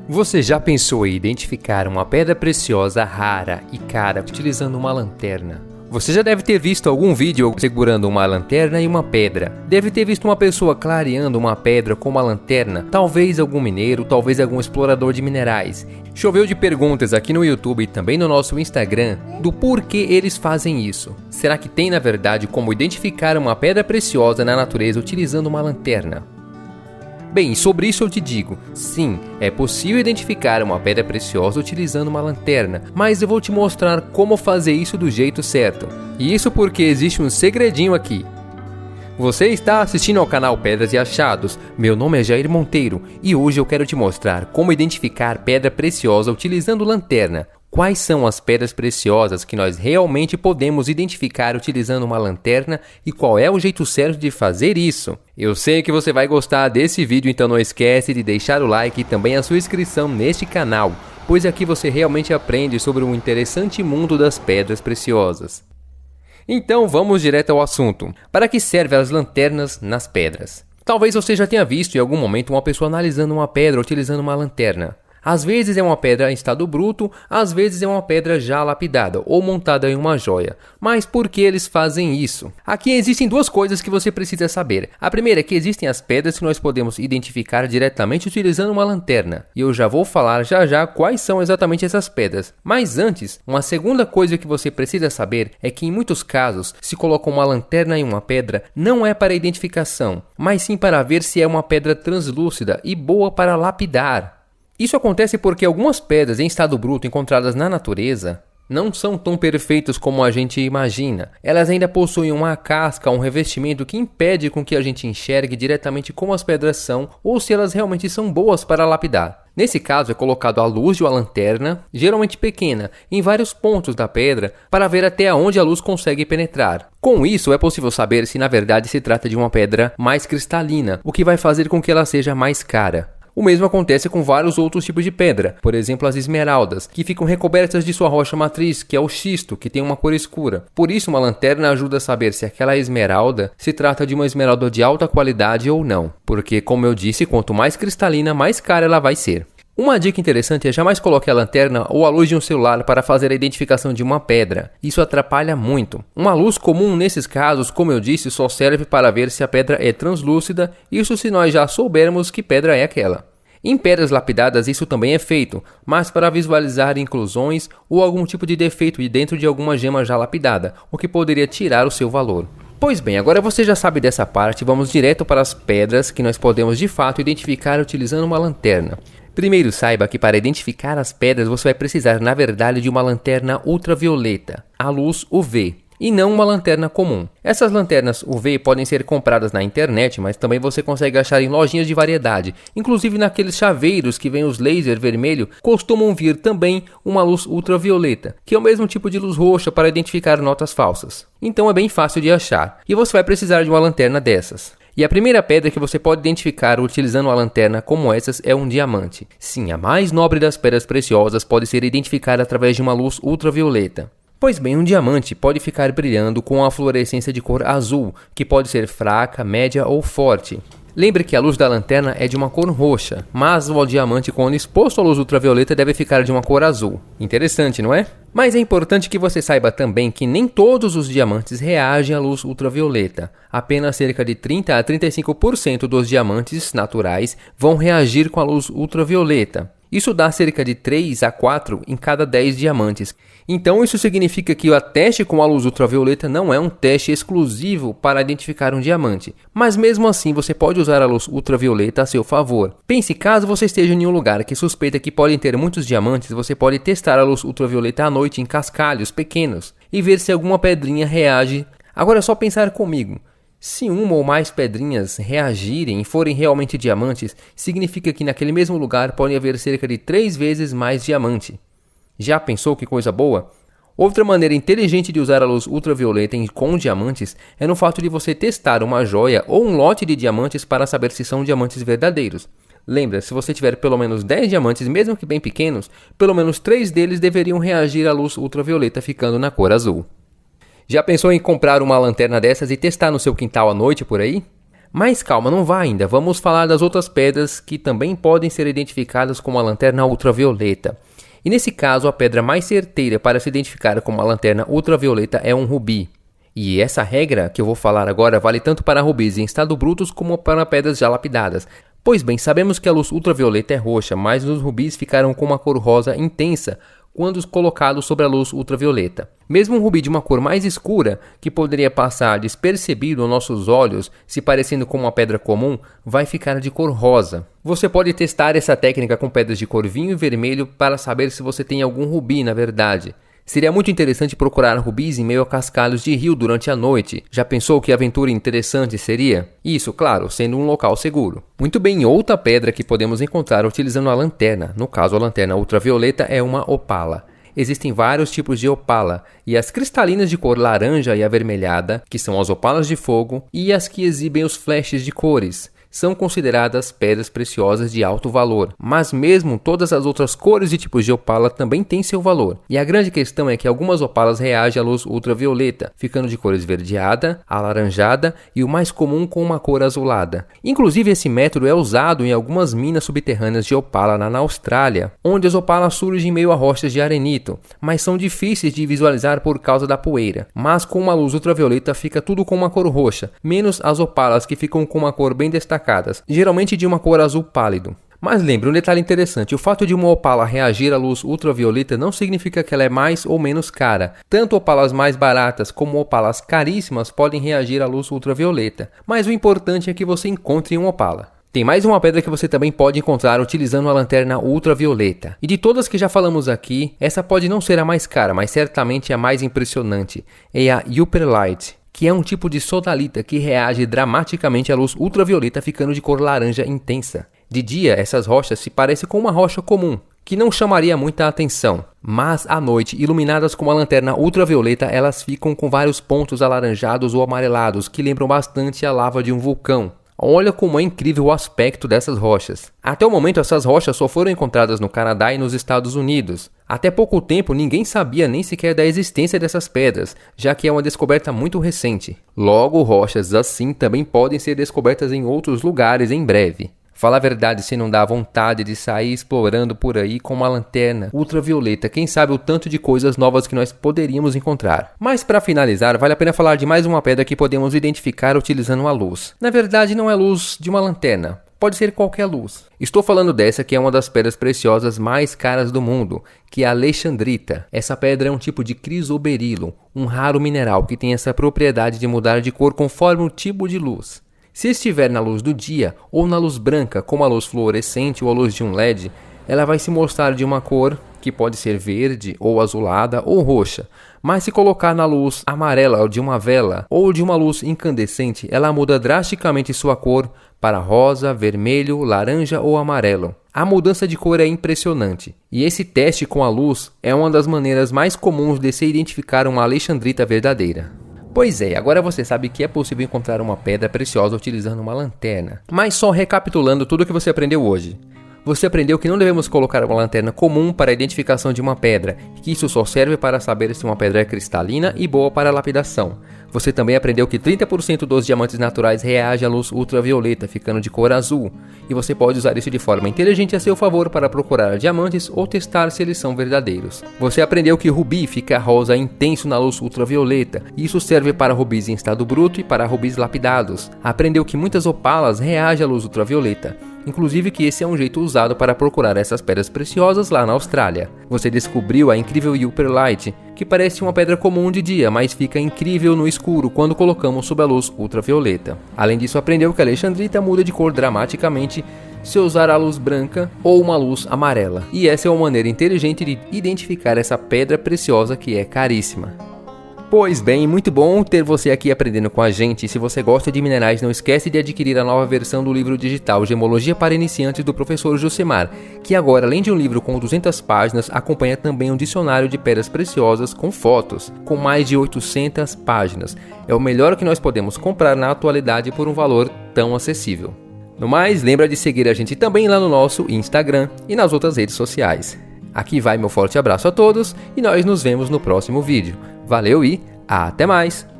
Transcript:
Você já pensou em identificar uma pedra preciosa rara e cara utilizando uma lanterna? Você já deve ter visto algum vídeo segurando uma lanterna e uma pedra. Deve ter visto uma pessoa clareando uma pedra com uma lanterna, talvez algum mineiro, talvez algum explorador de minerais. Choveu de perguntas aqui no YouTube e também no nosso Instagram do porquê eles fazem isso. Será que tem na verdade como identificar uma pedra preciosa na natureza utilizando uma lanterna? Bem, sobre isso eu te digo, sim, é possível identificar uma pedra preciosa utilizando uma lanterna, mas eu vou te mostrar como fazer isso do jeito certo. E isso porque existe um segredinho aqui. Você está assistindo ao canal Pedras e Achados, meu nome é Jair Monteiro e hoje eu quero te mostrar como identificar pedra preciosa utilizando lanterna. Quais são as pedras preciosas que nós realmente podemos identificar utilizando uma lanterna e qual é o jeito certo de fazer isso? Eu sei que você vai gostar desse vídeo, então não esquece de deixar o like e também a sua inscrição neste canal, pois aqui você realmente aprende sobre o interessante mundo das pedras preciosas. Então vamos direto ao assunto. Para que servem as lanternas nas pedras? Talvez você já tenha visto em algum momento uma pessoa analisando uma pedra utilizando uma lanterna. Às vezes é uma pedra em estado bruto, às vezes é uma pedra já lapidada ou montada em uma joia. Mas por que eles fazem isso? Aqui existem duas coisas que você precisa saber. A primeira é que existem as pedras que nós podemos identificar diretamente utilizando uma lanterna. E eu já vou falar já quais são exatamente essas pedras. Mas antes, uma segunda coisa que você precisa saber é que em muitos casos, se coloca uma lanterna em uma pedra, não é para identificação, mas sim para ver se é uma pedra translúcida e boa para lapidar. Isso acontece porque algumas pedras em estado bruto encontradas na natureza não são tão perfeitas como a gente imagina. Elas ainda possuem uma casca, um revestimento que impede com que a gente enxergue diretamente como as pedras são ou se elas realmente são boas para lapidar. Nesse caso é colocado a luz de uma lanterna, geralmente pequena, em vários pontos da pedra para ver até onde a luz consegue penetrar. Com isso é possível saber se na verdade se trata de uma pedra mais cristalina, o que vai fazer com que ela seja mais cara. O mesmo acontece com vários outros tipos de pedra, por exemplo as esmeraldas, que ficam recobertas de sua rocha matriz, que é o xisto, que tem uma cor escura. Por isso uma lanterna ajuda a saber se aquela esmeralda se trata de uma esmeralda de alta qualidade ou não, porque como eu disse, quanto mais cristalina, mais cara ela vai ser. Uma dica interessante é jamais coloque a lanterna ou a luz de um celular para fazer a identificação de uma pedra. Isso atrapalha muito. Uma luz comum nesses casos, como eu disse, só serve para ver se a pedra é translúcida, isso se nós já soubermos que pedra é aquela. Em pedras lapidadas isso também é feito, mas para visualizar inclusões ou algum tipo de defeito dentro de alguma gema já lapidada, o que poderia tirar o seu valor. Pois bem, agora você já sabe dessa parte, vamos direto para as pedras que nós podemos de fato identificar utilizando uma lanterna. Primeiro saiba que para identificar as pedras você vai precisar na verdade de uma lanterna ultravioleta, a luz UV, e não uma lanterna comum. Essas lanternas UV podem ser compradas na internet, mas também você consegue achar em lojinhas de variedade, inclusive naqueles chaveiros que vêm os laser vermelho, costumam vir também uma luz ultravioleta, que é o mesmo tipo de luz roxa para identificar notas falsas. Então é bem fácil de achar, e você vai precisar de uma lanterna dessas. E a primeira pedra que você pode identificar utilizando uma lanterna como essas é um diamante. Sim, a mais nobre das pedras preciosas pode ser identificada através de uma luz ultravioleta. Pois bem, um diamante pode ficar brilhando com a fluorescência de cor azul, que pode ser fraca, média ou forte. Lembre que a luz da lanterna é de uma cor roxa, mas o diamante quando exposto à luz ultravioleta deve ficar de uma cor azul. Interessante, não é? Mas é importante que você saiba também que nem todos os diamantes reagem à luz ultravioleta. Apenas cerca de 30 a 35% dos diamantes naturais vão reagir com a luz ultravioleta. Isso dá cerca de 3 a 4 em cada 10 diamantes. Então isso significa que o teste com a luz ultravioleta não é um teste exclusivo para identificar um diamante. Mas mesmo assim você pode usar a luz ultravioleta a seu favor. Pense, caso você esteja em um lugar que suspeita que podem ter muitos diamantes, você pode testar a luz ultravioleta à noite em cascalhos pequenos e ver se alguma pedrinha reage. Agora é só pensar comigo. Se uma ou mais pedrinhas reagirem e forem realmente diamantes, significa que naquele mesmo lugar pode haver cerca de 3 vezes mais diamante. Já pensou que coisa boa? Outra maneira inteligente de usar a luz ultravioleta com diamantes é no fato de você testar uma joia ou um lote de diamantes para saber se são diamantes verdadeiros. Lembra, se você tiver pelo menos 10 diamantes, mesmo que bem pequenos, pelo menos 3 deles deveriam reagir à luz ultravioleta ficando na cor azul. Já pensou em comprar uma lanterna dessas e testar no seu quintal à noite por aí? Mas calma, não vá ainda, vamos falar das outras pedras que também podem ser identificadas como a lanterna ultravioleta. E nesse caso, a pedra mais certeira para se identificar como a lanterna ultravioleta é um rubi. E essa regra que eu vou falar agora vale tanto para rubis em estado brutos como para pedras já lapidadas. Pois bem, sabemos que a luz ultravioleta é roxa, mas os rubis ficaram com uma cor rosa intensa quando colocados sobre a luz ultravioleta. Mesmo um rubi de uma cor mais escura, que poderia passar despercebido aos nossos olhos, se parecendo com uma pedra comum, vai ficar de cor rosa. Você pode testar essa técnica com pedras de cor vinho e vermelho para saber se você tem algum rubi na verdade. Seria muito interessante procurar rubis em meio a cascalhos de rio durante a noite. Já pensou que aventura interessante seria? Isso, claro, sendo um local seguro. Muito bem, outra pedra que podemos encontrar utilizando a lanterna, no caso a lanterna ultravioleta, é uma opala. Existem vários tipos de opala, e as cristalinas de cor laranja e avermelhada, que são as opalas de fogo, e as que exibem os flashes de cores, são consideradas pedras preciosas de alto valor, mas mesmo todas as outras cores e tipos de opala também têm seu valor. E a grande questão é que algumas opalas reagem à luz ultravioleta, ficando de cor esverdeada, alaranjada e o mais comum com uma cor azulada. Inclusive esse método é usado em algumas minas subterrâneas de opala na Austrália, onde as opalas surgem em meio a rochas de arenito, mas são difíceis de visualizar por causa da poeira. Mas com uma luz ultravioleta fica tudo com uma cor roxa, menos as opalas que ficam com uma cor bem destacada, geralmente de uma cor azul pálido. Mas lembre um detalhe interessante, o fato de uma opala reagir à luz ultravioleta não significa que ela é mais ou menos cara. Tanto opalas mais baratas como opalas caríssimas podem reagir à luz ultravioleta, mas o importante é que você encontre uma opala. Tem mais uma pedra que você também pode encontrar utilizando a lanterna ultravioleta. E de todas que já falamos aqui, essa pode não ser a mais cara, mas certamente a mais impressionante. É a Ypperlite, que é um tipo de sodalita que reage dramaticamente à luz ultravioleta ficando de cor laranja intensa. De dia, essas rochas se parecem com uma rocha comum, que não chamaria muita atenção. Mas à noite, iluminadas com uma lanterna ultravioleta, elas ficam com vários pontos alaranjados ou amarelados, que lembram bastante a lava de um vulcão. Olha como é incrível o aspecto dessas rochas. Até o momento, essas rochas só foram encontradas no Canadá e nos Estados Unidos. Até pouco tempo, ninguém sabia nem sequer da existência dessas pedras, já que é uma descoberta muito recente. Logo, rochas assim também podem ser descobertas em outros lugares em breve. Fala a verdade, se não dá vontade de sair explorando por aí com uma lanterna ultravioleta, quem sabe o tanto de coisas novas que nós poderíamos encontrar. Mas para finalizar, vale a pena falar de mais uma pedra que podemos identificar utilizando a luz. Na verdade, não é a luz de uma lanterna, pode ser qualquer luz. Estou falando dessa que é uma das pedras preciosas mais caras do mundo, que é a alexandrita. Essa pedra é um tipo de crisoberilo, um raro mineral que tem essa propriedade de mudar de cor conforme o tipo de luz. Se estiver na luz do dia ou na luz branca, como a luz fluorescente ou a luz de um LED, ela vai se mostrar de uma cor que pode ser verde ou azulada ou roxa. Mas se colocar na luz amarela de uma vela ou de uma luz incandescente, ela muda drasticamente sua cor para rosa, vermelho, laranja ou amarelo. A mudança de cor é impressionante. E esse teste com a luz é uma das maneiras mais comuns de se identificar uma alexandrita verdadeira. Pois é, agora você sabe que é possível encontrar uma pedra preciosa utilizando uma lanterna. Mas só recapitulando tudo o que você aprendeu hoje. Você aprendeu que não devemos colocar uma lanterna comum para a identificação de uma pedra, que isso só serve para saber se uma pedra é cristalina e boa para a lapidação. Você também aprendeu que 30% dos diamantes naturais reagem à luz ultravioleta, ficando de cor azul, e você pode usar isso de forma inteligente a seu favor para procurar diamantes ou testar se eles são verdadeiros. Você aprendeu que o rubi fica rosa intenso na luz ultravioleta, e isso serve para rubis em estado bruto e para rubis lapidados. Aprendeu que muitas opalas reagem à luz ultravioleta, inclusive que esse é um jeito usado para procurar essas pedras preciosas lá na Austrália. Você descobriu a incrível Ypperlite, que parece uma pedra comum de dia, mas fica incrível no escuro quando colocamos sob a luz ultravioleta. Além disso, aprendeu que a alexandrita muda de cor dramaticamente se usar a luz branca ou uma luz amarela. E essa é uma maneira inteligente de identificar essa pedra preciosa que é caríssima. Pois bem, muito bom ter você aqui aprendendo com a gente. Se você gosta de minerais, não esquece de adquirir a nova versão do livro digital Gemologia para Iniciantes do professor Josemar, que agora, além de um livro com 200 páginas, acompanha também um dicionário de pedras preciosas com fotos, com mais de 800 páginas. É o melhor que nós podemos comprar na atualidade por um valor tão acessível. No mais, lembra de seguir a gente também lá no nosso Instagram e nas outras redes sociais. Aqui vai meu forte abraço a todos e nós nos vemos no próximo vídeo. Valeu e até mais!